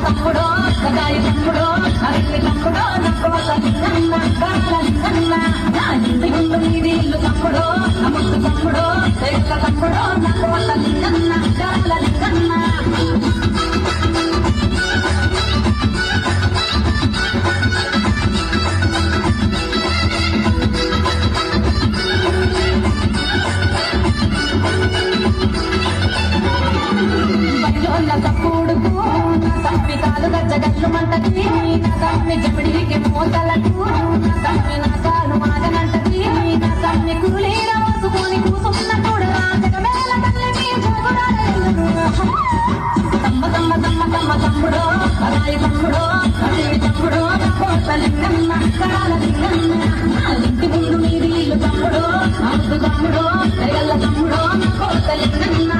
తమ్ముడో సదాయి తమ్ముడో అరటి తమ్ముడో నా ఇంటి ముందు నీది ఇల్లు తమ్ముడో నమ్ముడు తమ్ముడో తెల్ల తమ్ముడో నా కోట లింగన్న గాల లింగన్న జగన్లు మంటది నా తమ్మి జమిడికి మోతలకు నా తమ్మి నా కాలు మాగనంటది నా తమ్మి కూలీల వసుకొని కూసున్న చూడరా జగమేల తల్లిని జగురాడెల్లును తమ్మ తమ్మ తమ్మ తమ్మ తమ్ముడో అరాయి తమ్ముడో అడివి తమ్ముడో కోట లింగన్న కాల లింగన్న ఇంటి ముందు నీది ఇల్లు తమ్ముడో అమ్ముడు తమ్ముడో తెగల్ల తమ్ముడో కోట లింగన్న